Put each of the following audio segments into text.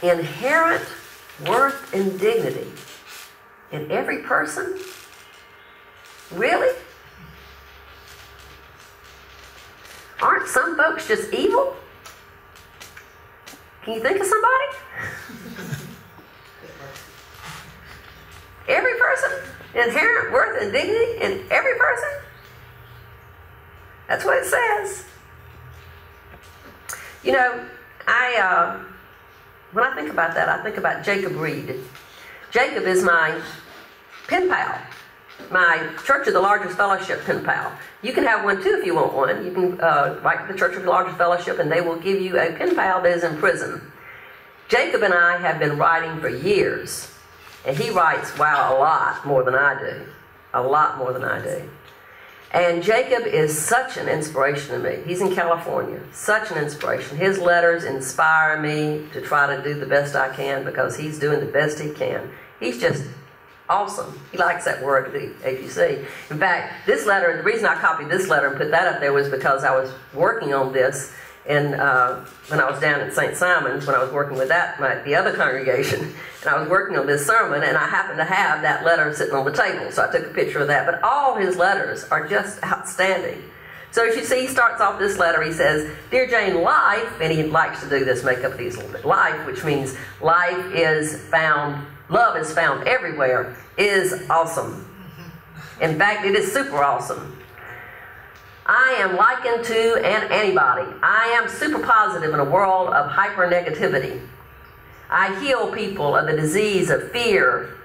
inherent worth and dignity in every person? Really? Aren't some folks just evil? Can you think of somebody? Every person? Inherent worth and dignity in every person? That's what it says. You know, when I think about that, I think about Jacob Reed. Jacob is my pen pal, my Church of the Largest Fellowship pen pal. You can have one too if you want one. You can write to the Church of the Largest Fellowship and they will give you a pen pal that is in prison. Jacob and I have been writing for years. And he writes, wow, a lot more than I do. A lot more than I do. And Jacob is such an inspiration to me. He's in California. Such an inspiration. His letters inspire me to try to do the best I can because he's doing the best he can. He's just awesome. He likes that word, as you see. In fact, this letter, the reason I copied this letter and put that up there was because I was working on this and when I was down at St. Simon's, when I was working with the other congregation, and I was working on this sermon, and I happened to have that letter sitting on the table, so I took a picture of that. But all his letters are just outstanding. So as you see, he starts off this letter, he says, Dear Jane, life, and he likes to do this, make up these a little bit, life, which means life is found, love is found everywhere, is awesome. In fact, it is super awesome. I am likened to an antibody. I am super positive in a world of hyper-negativity. I heal people of the disease of fear,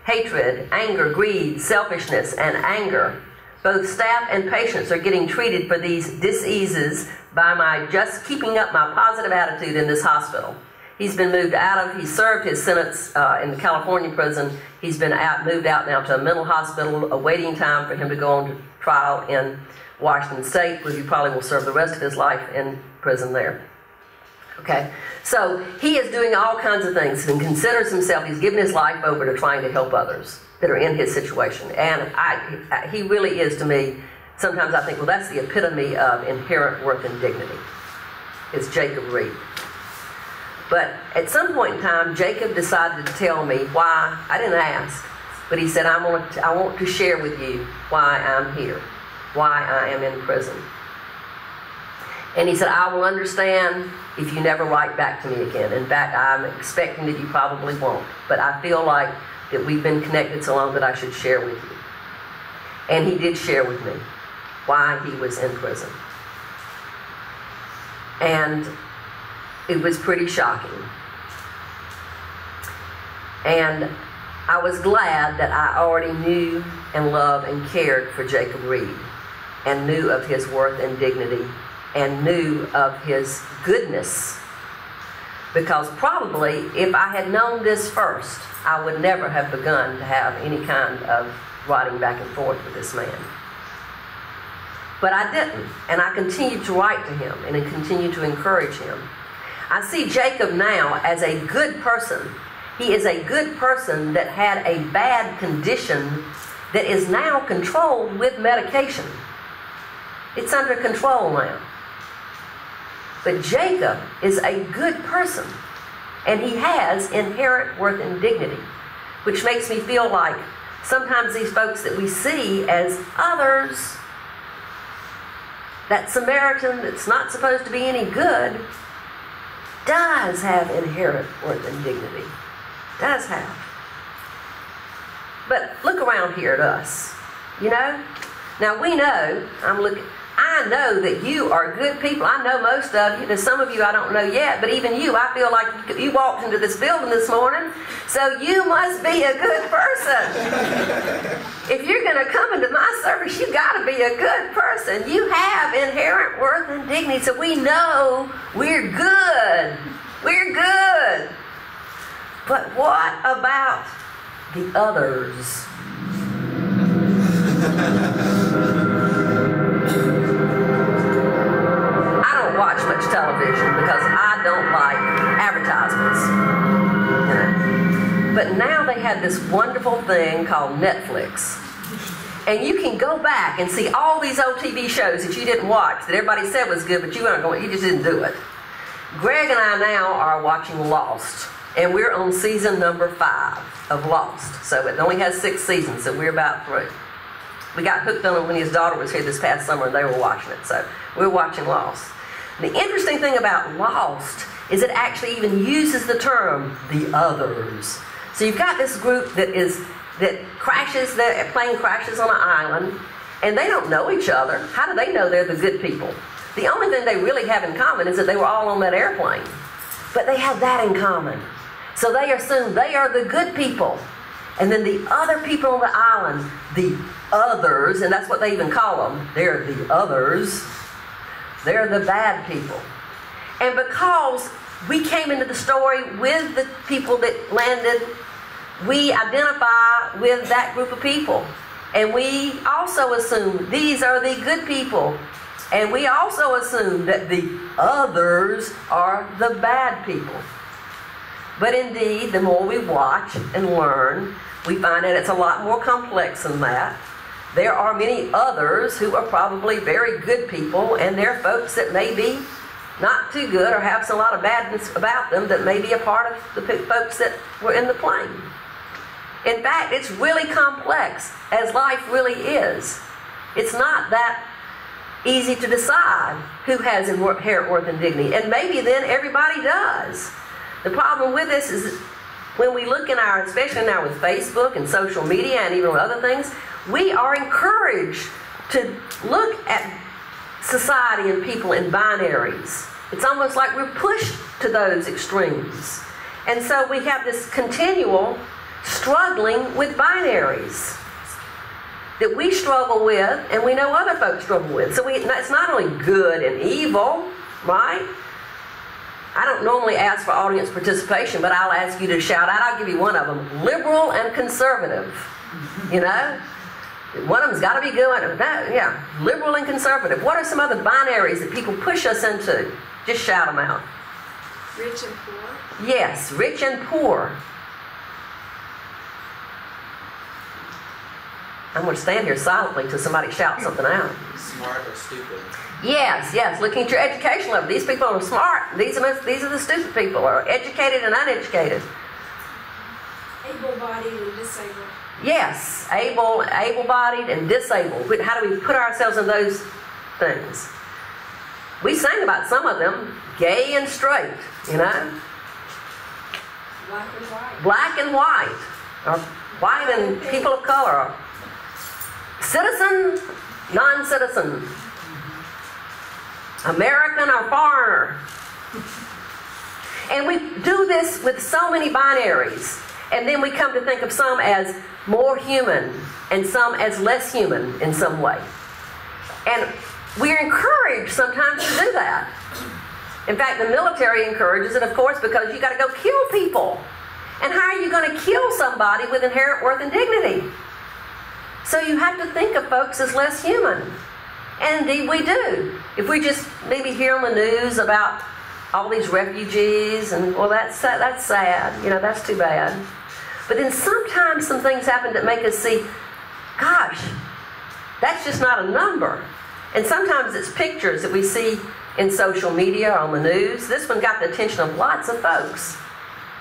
hatred, anger, greed, selfishness, and anger. Both staff and patients are getting treated for these diseases by my just keeping up my positive attitude in this hospital. He's been moved he served his sentence in the California prison. He's been moved out now to a mental hospital, awaiting time for him to go on to trial in Washington State, where he probably will serve the rest of his life in prison there. Okay, so he is doing all kinds of things and considers himself, he's given his life over to trying to help others that are in his situation. And he really is, to me, sometimes I think, well, that's the epitome of inherent worth and dignity. It's Jacob Reed. But at some point in time, Jacob decided to tell me why. I didn't ask, but he said, I want to share with you why I'm here, why I am in prison. And he said, I will understand if you never write back to me again. In fact, I'm expecting that you probably won't. But I feel like that we've been connected so long that I should share with you. And he did share with me why he was in prison. And it was pretty shocking. And I was glad that I already knew and loved and cared for Jacob Reed and knew of his worth and dignity and knew of his goodness. Because probably if I had known this first, I would never have begun to have any kind of writing back and forth with this man. But I didn't, and I continued to write to him and continue to encourage him. I see Jacob now as a good person. He is a good person that had a bad condition that is now controlled with medication. It's under control now. But Jacob is a good person, and he has inherent worth and dignity, which makes me feel like sometimes these folks that we see as others, that Samaritan that's not supposed to be any good, does have inherent worth and dignity. Does have. But look around here at us, you know? Now we know, I know that you are good people. I know most of you. There's some of you I don't know yet, but even you, I feel like you walked into this building this morning, so you must be a good person. If you're going to come into my service, you got to be a good person. You have inherent worth and dignity, so we know we're good. We're good. But what about the others? I don't watch much television because I don't like advertisements. You know? But now they have this wonderful thing called Netflix. And you can go back and see all these old TV shows that you didn't watch, that everybody said was good, but you just didn't do it. Greg and I now are watching Lost. And we're on season number 5 of Lost. So it only has 6 seasons, so we're about through. We got hooked on it when his daughter was here this past summer, and they were watching it. So we're watching Lost. The interesting thing about Lost is it actually even uses the term, the others. So you've got this group that crashes, the plane crashes on an island, and they don't know each other. How do they know they're the good people? The only thing they really have in common is that they were all on that airplane. But they have that in common. So they assume they are the good people. And then the other people on the island, the others, and that's what they even call them, they're the others, they're the bad people. And because we came into the story with the people that landed, we identify with that group of people. And we also assume these are the good people. And we also assume that the others are the bad people. But indeed, the more we watch and learn, we find that it's a lot more complex than that. There are many others who are probably very good people, and there are folks that may be not too good or have a lot of badness about them that may be a part of the folks that were in the plane. In fact, it's really complex, as life really is. It's not that easy to decide who has inherent worth and dignity. And maybe then everybody does. The problem with this is when we look especially now with Facebook and social media and even with other things, we are encouraged to look at society and people in binaries. It's almost like we're pushed to those extremes. And so we have this continual struggling with binaries that we struggle with and we know other folks struggle with. So it's not only good and evil, right? I don't normally ask for audience participation, but I'll ask you to shout out. I'll give you one of them. Liberal and conservative. You know? One of them's got to be good. Yeah, liberal and conservative. What are some other binaries that people push us into? Just shout them out. Rich and poor? Yes, rich and poor. I'm going to stand here silently till somebody shouts something out. Smart or stupid? Yes. Looking at your education level. These people are smart. These are the stupid people, or educated and uneducated. Able-bodied and disabled. Yes, able-bodied and disabled. How do we put ourselves in those things? We sang about some of them, gay and straight, you know? Black and white. Black and white. Or white and people of color. Citizen, non-citizen. American or foreigner. And we do this with so many binaries. And then we come to think of some as more human and some as less human in some way. And we're encouraged sometimes to do that. In fact, the military encourages it, of course, because you got to go kill people. And how are you going to kill somebody with inherent worth and dignity? So you have to think of folks as less human. And indeed we do. If we just maybe hear on the news about all these refugees, and well, that's sad. You know, that's too bad. But then sometimes some things happen that make us see, gosh, that's just not a number. And sometimes it's pictures that we see in social media or on the news. This one got the attention of lots of folks,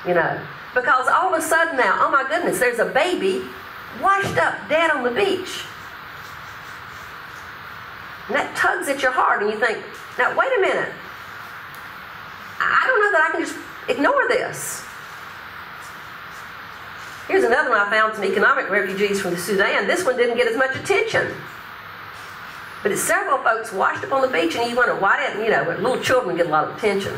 you know, because all of a sudden now, oh my goodness, there's a baby washed up dead on the beach. And that tugs at your heart, and you think, now wait a minute. I don't know that I can just ignore this. Here's another one I found, some economic refugees from the Sudan. This one didn't get as much attention. But it's several folks washed up on the beach, and you wonder, why didn't, you know, little children get a lot of attention.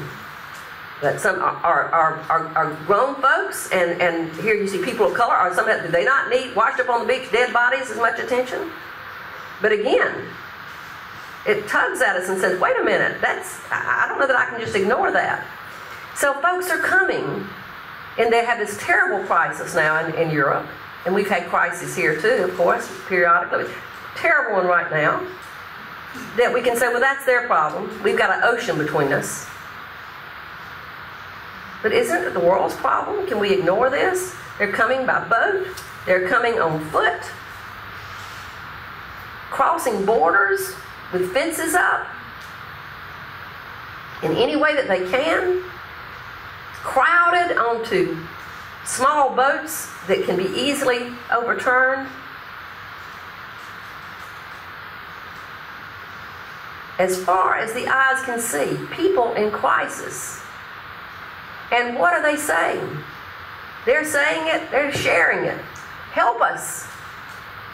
But some are grown folks, and here you see people of color, or some, do they not need washed up on the beach dead bodies as much attention? But again, it tugs at us and says, wait a minute, I don't know that I can just ignore that. So folks are coming, and they have this terrible crisis now in Europe, and we've had crises here too, of course, periodically. Terrible one right now, that we can say, well, that's their problem. We've got an ocean between us. But isn't it the world's problem? Can we ignore this? They're coming by boat. They're coming on foot. Crossing borders with fences up in any way that they can. crowded onto small boats that can be easily overturned. As far as the eyes can see, people in crisis. And what are they saying? They're saying it, they're sharing it. Help us.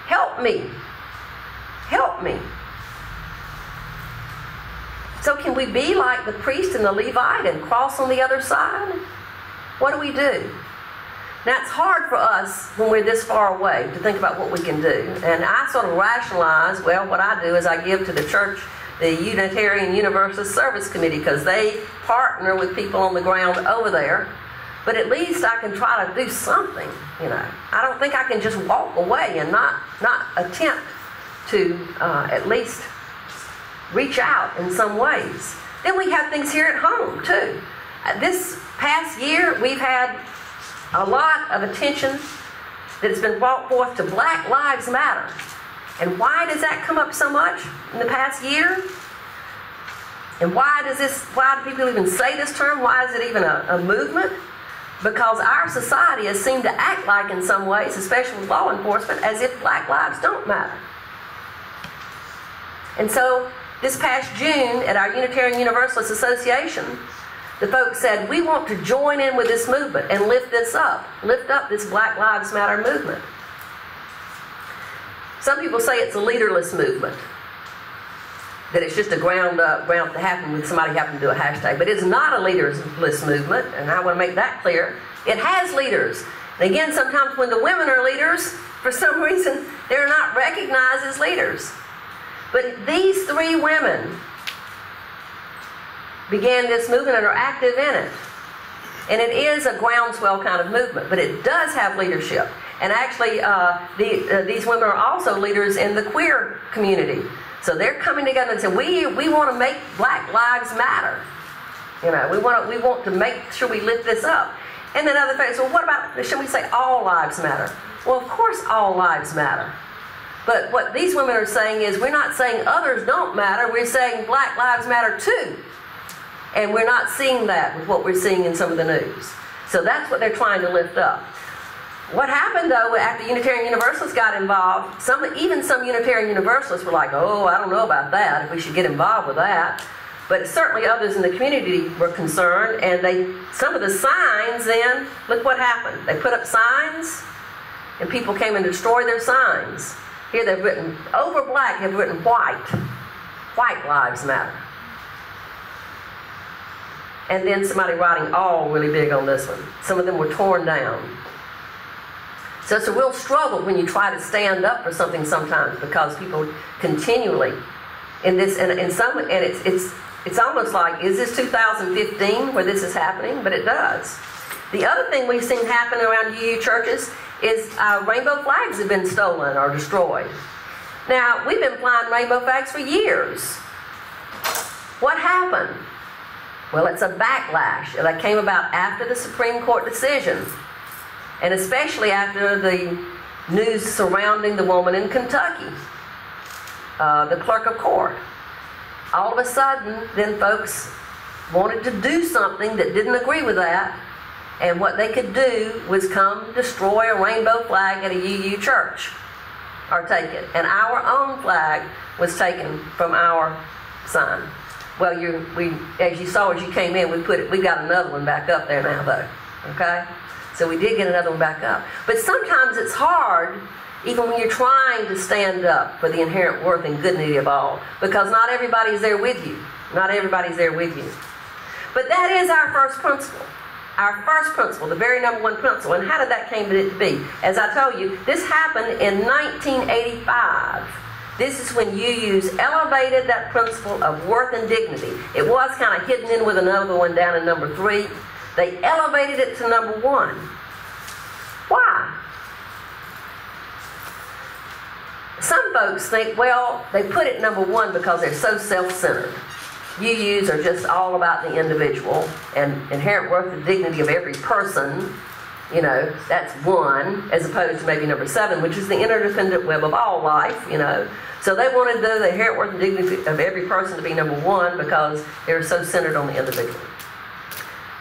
Help me. Help me. So can we be like the priest and the Levite and cross on the other side? What do we do? Now it's hard for us when we're this far away to think about what we can do. And I sort of rationalize, well, what I do is I give to the church, the Unitarian Universalist Service Committee, because they partner with people on the ground over there. But at least I can try to do something, you know. I don't think I can just walk away and not attempt to at least reach out in some ways. Then we have things here at home, too. This past year, we've had a lot of attention that's been brought forth to Black Lives Matter. And why does that come up so much in the past year? And why do people even say this term? Why is it even a movement? Because our society has seemed to act like, in some ways, especially with law enforcement, as if black lives don't matter. And so, this past June, at our Unitarian Universalist Association, the folks said, we want to join in with this movement and lift up this Black Lives Matter movement. Some people say it's a leaderless movement, that it's just a ground to happen when somebody happened to do a hashtag. But it's not a leaderless movement, and I want to make that clear. It has leaders. And again, sometimes when the women are leaders, for some reason, they're not recognized as leaders. But these three women began this movement and are active in it. And it is a groundswell kind of movement, but it does have leadership. And actually, these women are also leaders in the queer community. So they're coming together and saying, we want to make Black Lives Matter. You know, we want to make sure we lift this up. And then other folks, well, what about, should we say all lives matter? Well, of course all lives matter. But what these women are saying is, we're not saying others don't matter, we're saying Black Lives Matter too. And we're not seeing that with what we're seeing in some of the news. So that's what they're trying to lift up. What happened, though, after Unitarian Universalists got involved, even some Unitarian Universalists were like, oh, I don't know about that, if we should get involved with that. But certainly others in the community were concerned, and some of the signs then, look what happened. They put up signs, and people came and destroyed their signs. Here they've written, over black, they've written white. White lives matter. And then somebody writing all really big on this one. Some of them were torn down. So it's a real struggle when you try to stand up for something sometimes, because people continually in this, and it's almost like, is this 2015 where this is happening? But it does. The other thing we've seen happen around UU churches is rainbow flags have been stolen or destroyed. Now, we've been flying rainbow flags for years. What happened? Well, it's a backlash that came about after the Supreme Court decision, and especially after the news surrounding the woman in Kentucky, the clerk of court. All of a sudden, then folks wanted to do something that didn't agree with that, and what they could do was come destroy a rainbow flag at a UU church, or take it. And our own flag was taken from our sign. Well, as you saw as you came in, we got another one back up there now, though. Okay? So we did get another one back up. But sometimes it's hard, even when you're trying to stand up for the inherent worth and dignity of all, because not everybody's there with you. Not everybody's there with you. But that is our first principle. Our first principle, the very number one principle. And how did that came to be? As I told you, this happened in 1985. This is when UUs elevated that principle of worth and dignity. It was kind of hidden in with another one down in number 3. They elevated it to number 1. Why? Some folks think, well, they put it number 1 because they're so self-centered. UUs are just all about the individual and inherent worth and dignity of every person. You know, that's 1, as opposed to maybe number 7, which is the interdependent web of all life, you know. So they wanted the inherent worth and dignity of every person to be number 1 because they're so centered on the individual.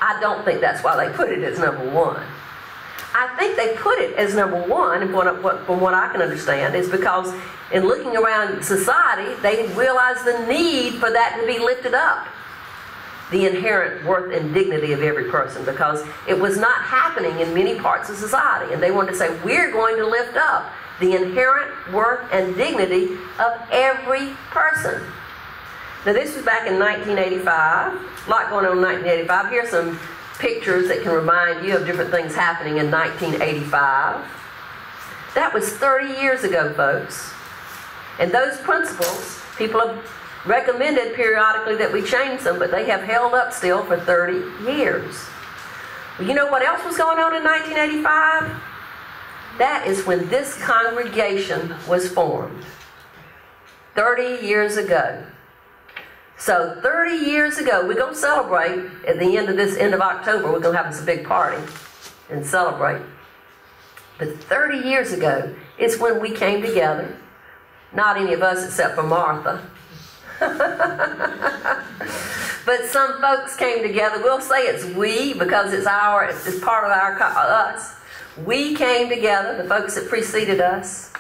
I don't think that's why they put it as number one. I think they put it as number one, and from what I can understand, is because in looking around society, they realized the need for that to be lifted up. The inherent worth and dignity of every person, because it was not happening in many parts of society. And they wanted to say, we're going to lift up the inherent worth and dignity of every person. Now this was back in 1985. A lot going on in 1985. Here's some pictures that can remind you of different things happening in 1985. That was 30 years ago, folks. And those principles, people have recommended periodically that we change them, but they have held up still for 30 years. Well, you know what else was going on in 1985? That is when this congregation was formed. 30 years ago. So 30 years ago, we're going to celebrate at the end of October. We're going to have us a big party and celebrate. But 30 years ago is when we came together. Not any of us except for Martha. But some folks came together. We'll say it's we because it's part of us. We came together, the folks that preceded us,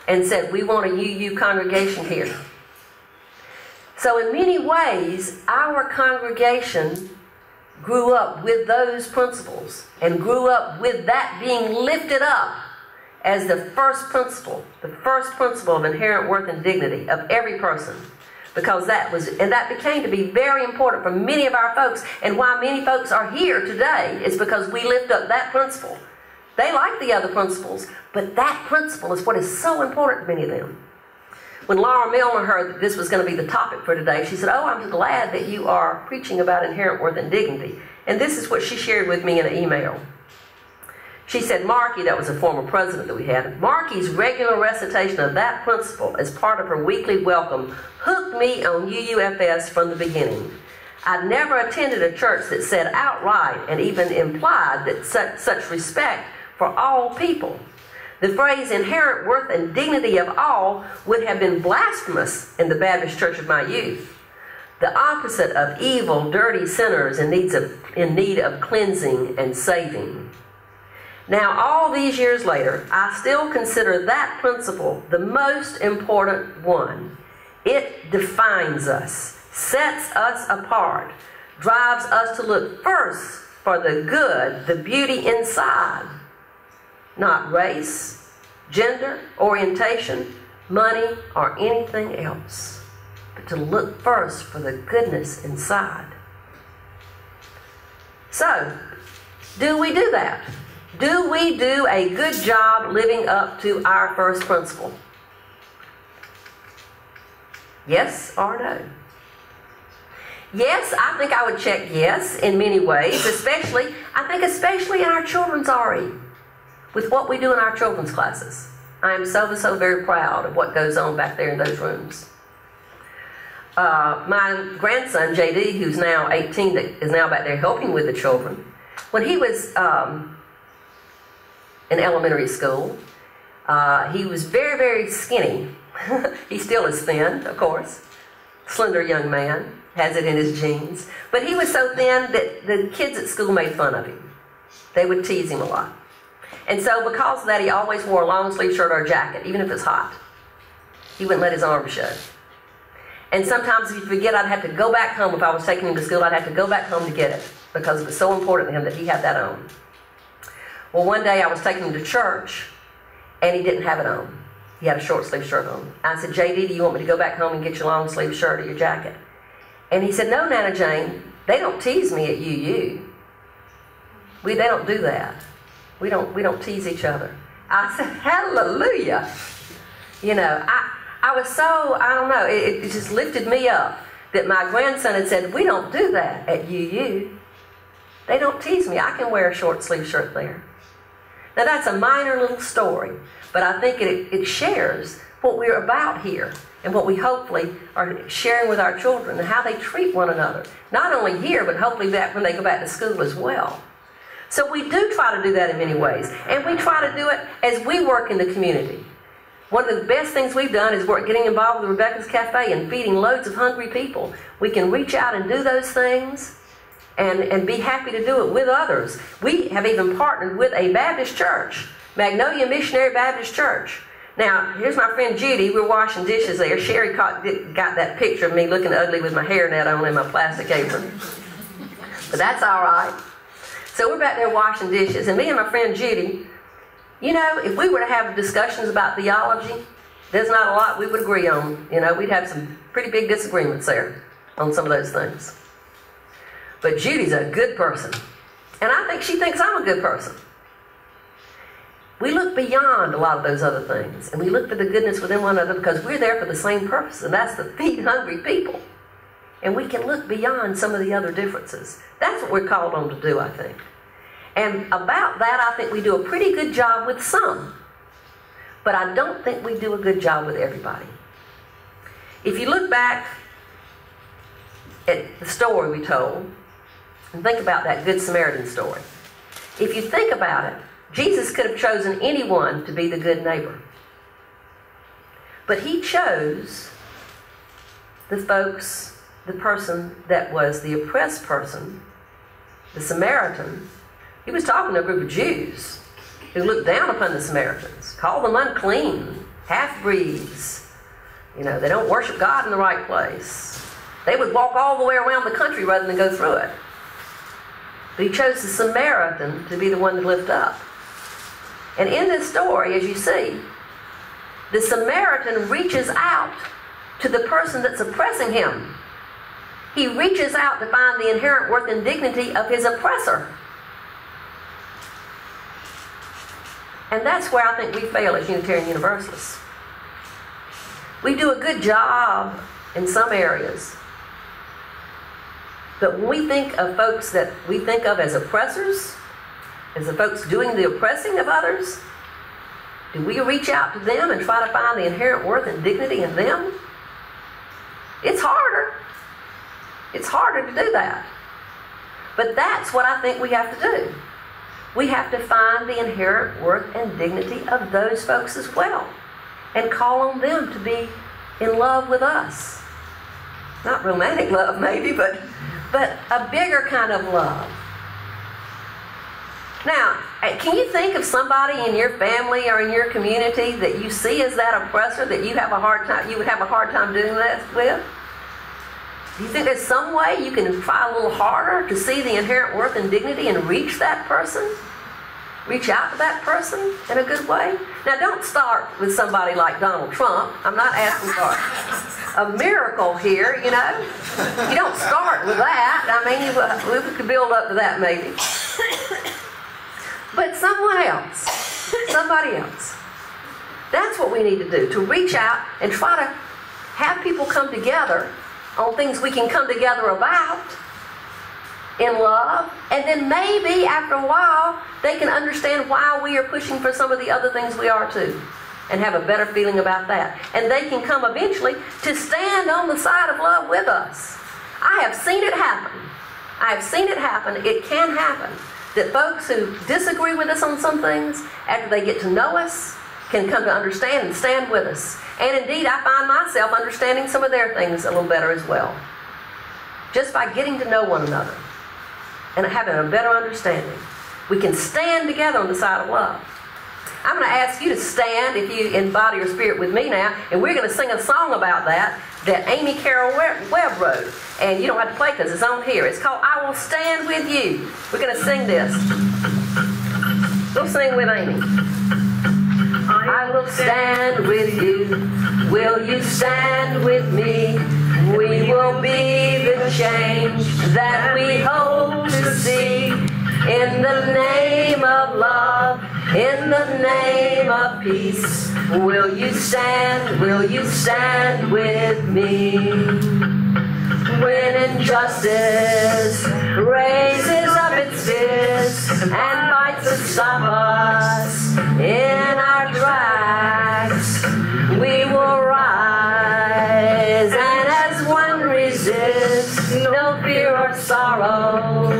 and said, we want a UU congregation here. So in many ways, our congregation grew up with those principles and grew up with that being lifted up as the first principle of inherent worth and dignity of every person. Because that became to be very important for many of our folks. And why many folks are here today is because we lift up that principle. They like the other principles, but that principle is what is so important to many of them. When Laura Milner heard that this was going to be the topic for today, she said, oh, I'm glad that you are preaching about inherent worth and dignity. And this is what she shared with me in an email. She said, Marky, that was a former president that we had, Marky's regular recitation of that principle as part of her weekly welcome hooked me on UUFS from the beginning. I'd never attended a church that said outright and even implied that such respect for all people. The phrase inherent worth and dignity of all would have been blasphemous in the Baptist church of my youth. The opposite of evil, dirty sinners in need of cleansing and saving. Now, all these years later, I still consider that principle the most important one. It defines us, sets us apart, drives us to look first for the good, the beauty inside. Not race, gender, orientation, money, or anything else, but to look first for the goodness inside. So, do we do that? Do we do a good job living up to our first principle? Yes or no? Yes, I think I would check yes in many ways, especially in our children's RE, with what we do in our children's classes. I am so very proud of what goes on back there in those rooms. My grandson, JD, who's now 18, that is now back there helping with the children, when he was in elementary school, he was very skinny. He still is thin, of course. Slender young man, has it in his genes. But he was so thin that the kids at school made fun of him. They would tease him a lot. And so because of that, he always wore a long sleeve shirt or a jacket, even if it's hot. He wouldn't let his arms show. And sometimes if you forget, I'd have to go back home. If I was taking him to school, I'd have to go back home to get it, because it was so important to him that he had that on. Well, one day I was taking him to church, and he didn't have it on. He had a short sleeve shirt on. I said, JD, do you want me to go back home and get your long sleeve shirt or your jacket? And he said, no, Nana Jane, they don't tease me at UU. They don't do that. We don't tease each other. I said, hallelujah. You know, I was so, I don't know, it just lifted me up that my grandson had said, we don't do that at UU. They don't tease me. I can wear a short sleeve shirt there. Now that's a minor little story, but I think it shares what we're about here and what we hopefully are sharing with our children and how they treat one another. Not only here, but hopefully back when they go back to school as well. So we do try to do that in many ways, and we try to do it as we work in the community. One of the best things we've done is getting involved with Rebecca's Cafe and feeding loads of hungry people. We can reach out and do those things, and be happy to do it with others. We have even partnered with a Baptist church, Magnolia Missionary Baptist Church. Now, here's my friend Judy. We're washing dishes there. Sherry got that picture of me looking ugly with my hairnet on and my plastic apron. But that's all right. So we're back there washing dishes, and me and my friend Judy, you know, if we were to have discussions about theology, there's not a lot we would agree on. You know, we'd have some pretty big disagreements there on some of those things. But Judy's a good person, and I think she thinks I'm a good person. We look beyond a lot of those other things, and we look for the goodness within one another because we're there for the same purpose, and that's to feed hungry people. And we can look beyond some of the other differences. That's what we're called on to do, I think. And about that, I think we do a pretty good job with some. But I don't think we do a good job with everybody. If you look back at the story we told, and think about that Good Samaritan story. If you think about it, Jesus could have chosen anyone to be the good neighbor. But he chose the person that was the oppressed person, the Samaritan. He was talking to a group of Jews who looked down upon the Samaritans, called them unclean, half-breeds. You know, they don't worship God in the right place. They would walk all the way around the country rather than go through it. But he chose the Samaritan to be the one to lift up. And in this story, as you see, the Samaritan reaches out to the person that's oppressing him. He reaches out to find the inherent worth and dignity of his oppressor. And that's where I think we fail as Unitarian Universalists. We do a good job in some areas. But when we think of folks that we think of as oppressors, as the folks doing the oppressing of others, do we reach out to them and try to find the inherent worth and dignity in them? It's harder. It's harder to do that. But that's what I think we have to do. We have to find the inherent worth and dignity of those folks as well, and call on them to be in love with us. Not romantic love maybe, but a bigger kind of love. Now, can you think of somebody in your family or in your community that you see as that oppressor that you would have a hard time doing that with? Do you think there's some way you can try a little harder to see the inherent worth and dignity and reach that person? Reach out to that person in a good way? Now, don't start with somebody like Donald Trump. I'm not asking for a miracle here, you know. You don't start with that. I mean, we could build up to that maybe. But someone else, somebody else. That's what we need to do, to reach out and try to have people come together on things we can come together about in love, and then maybe after a while they can understand why we are pushing for some of the other things we are too, and have a better feeling about that. And they can come eventually to stand on the side of love with us. I have seen it happen. I have seen it happen. It can happen that folks who disagree with us on some things, after they get to know us, can come to understand and stand with us. And indeed, I find myself understanding some of their things a little better as well, just by getting to know one another and having a better understanding. We can stand together on the side of love. I'm going to ask you to stand, if you in body or spirit, with me now, and we're going to sing a song about that Amy Carol Webb wrote. And you don't have to play because it's on here. It's called I Will Stand With You. We're going to sing this. Go sing with Amy. I will stand with you. Will you stand with me? We will be the change that we hope to see. In the name of love, in the name of peace, will you stand with me? When injustice raises up its fist and fights to stop us in our tracks, we will rise, and as one resist, no fear or sorrow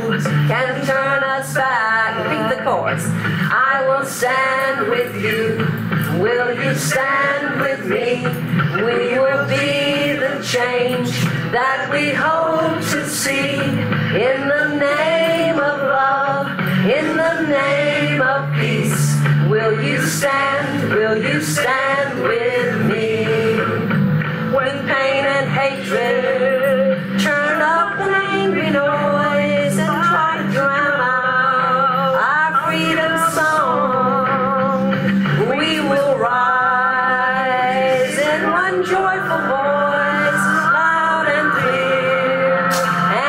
can turn us back. Read the chorus. I will stand with you. Will you stand with me? We will be the change that we hope to see in the name stand? Will you stand with me? When pain and hatred turn up an angry noise and try to drown out our freedom song, we will rise in one joyful voice, loud and clear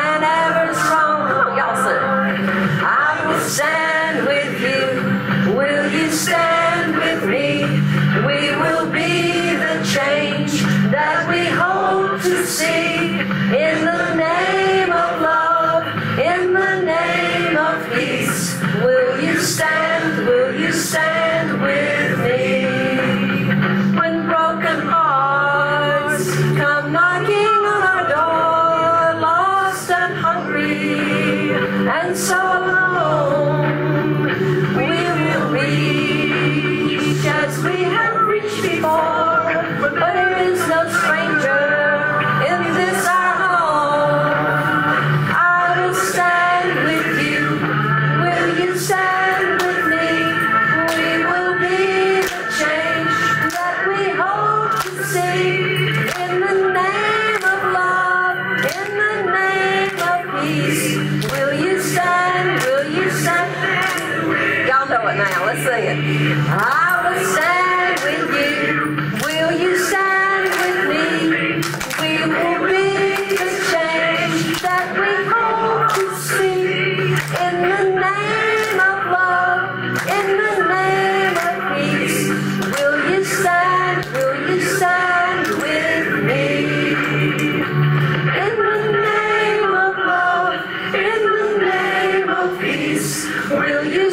and ever strong. Come on, y'all sing. I will stand with you. Will you stand with me? We will be the change that we hope to see. In the name of love, in the name of peace, will you stand? Will you stand with me? When broken hearts come knocking on our door, lost and hungry and so alone, we will reach as we have reached before. But there is no stranger in this our home. I will stand with you. Will you stand with me? We will be the change that we hope to see. In the name of love, in the name of peace, will you stand? Will you stand? Y'all know it now. Let's sing it. I will stand with you. Will you stand with me? We will be the change that we hope to see. In the name of love, in the name of peace, will you stand? Will you stand with me? In the name of love, in the name of peace, will you